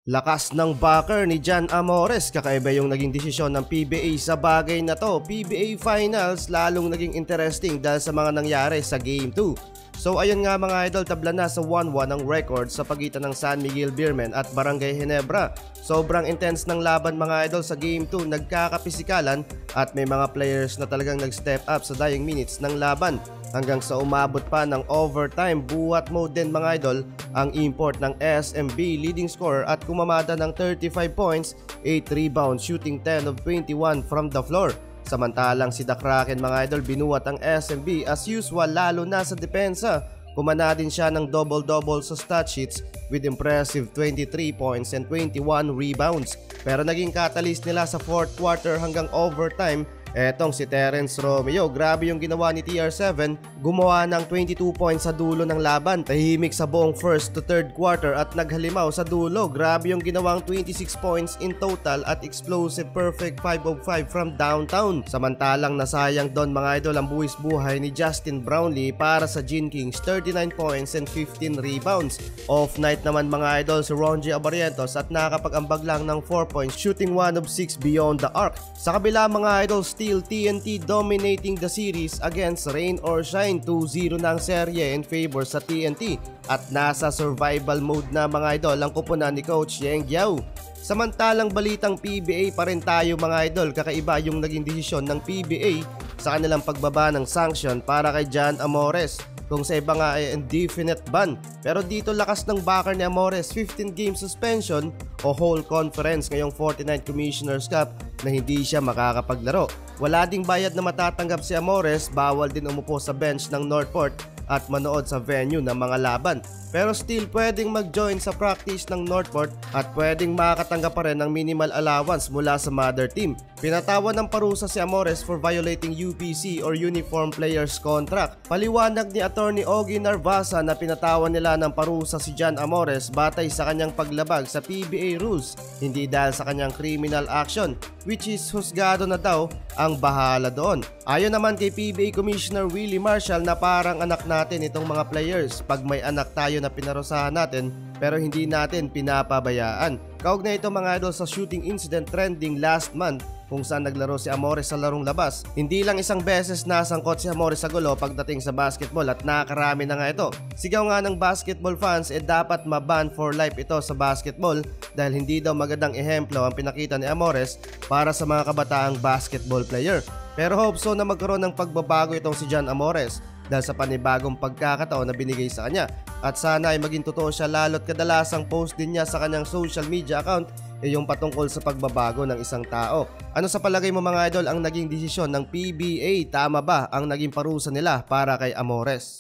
Lakas ng backer ni Jan Amores, kakaiba yung naging desisyon ng PBA sa bagay na to. PBA Finals lalong naging interesting dahil sa mga nangyari sa Game 2. So ayun nga mga idol, tabla na sa 1-1 ang record sa pagitan ng San Miguel Beermen at Barangay Ginebra. Sobrang intense ng laban mga idol sa Game 2, nagkakapisikalan at may mga players na talagang nag-step up sa dying minutes ng laban. Hanggang sa umabot pa ng overtime, buwat mode din mga idol ang import ng SMB, leading scorer at kumamada ng 35 points, 8 rebounds, shooting 10 of 21 from the floor. Samantalang si The Kraken mga idol, binuwat ang SMB as usual lalo na sa depensa. Kumana din siya ng double-double sa stat sheets with impressive 23 points and 21 rebounds. Pero naging catalyst nila sa fourth quarter hanggang overtime etong si Terence Romeo. Grabe yung ginawa ni TR7, gumawa ng 22 points sa dulo ng laban, tahimik sa buong first to third quarter at naghalimaw sa dulo. Grabe yung ginawang 26 points in total at explosive perfect 5 of 5 from downtown. Samantalang nasayang doon mga idol ang buwis buhay ni Justin Brownlee para sa Gin Kings, 39 points and 15 rebounds. Off night naman mga idol si Ronji Abarrientos at nakakapag-ambag lang ng 4 points, shooting 1 of 6 beyond the arc. Sa kabila mga idol, still TNT dominating the series against rain or shine. 2-0 na ang serye in favor sa TNT at nasa survival mode na mga idol ang kupunan ni Coach Yeng Giao. Samantalang balitang PBA pa rin tayo mga idol, kakaiba yung naging desisyon ng PBA sa kanilang pagbaba ng sanction para kay Jan Amores. Kung sa iba nga ay indefinite ban, pero dito lakas ng backer ni Amores, 15 game suspension o whole conference ngayong 49th Commissioner's Cup na hindi siya makakapaglaro. Wala ding bayad na matatanggap si Amores, bawal din umupo sa bench ng Northport at manood sa venue ng mga laban. Pero still pwedeng mag-join sa practice ng Northport at pwedeng makakatanggap pa rin ng minimal allowance mula sa mother team. Pinatawan ng parusa si Amores for violating UPC or Uniform Players Contract. Paliwanag ni Attorney Ogie Narvasa na pinatawan nila ng parusa si Jan Amores batay sa kanyang paglabag sa PBA rules, hindi dahil sa kanyang criminal action, which is husgado na daw ang bahala doon. Ayon naman kay PBA Commissioner Willie Marshall na parang anak natin itong mga players. Pag may anak tayo na pinarusahan natin pero hindi natin pinapabayaan. Kaugnay ito mga idol sa shooting incident trending last month kung saan naglaro si Amores sa larong labas. Hindi lang isang beses nasangkot si Amores sa gulo pagdating sa basketball at nakakarami na nga ito. Sigaw nga ng basketball fans dapat maban for life ito sa basketball dahil hindi daw magandang ehemplo ang pinakita ni Amores para sa mga kabataang basketball player. Pero hope so na magkaroon ng pagbabago itong si Jan Amores dahil sa panibagong pagkakataon na binigay sa kanya. At sana ay maging totoo siya lalo't kadalasang post din niya sa kanyang social media account yung patungkol sa pagbabago ng isang tao. Ano sa palagay mo mga idol ang naging desisyon ng PBA? Tama ba ang naging parusa nila para kay Amores?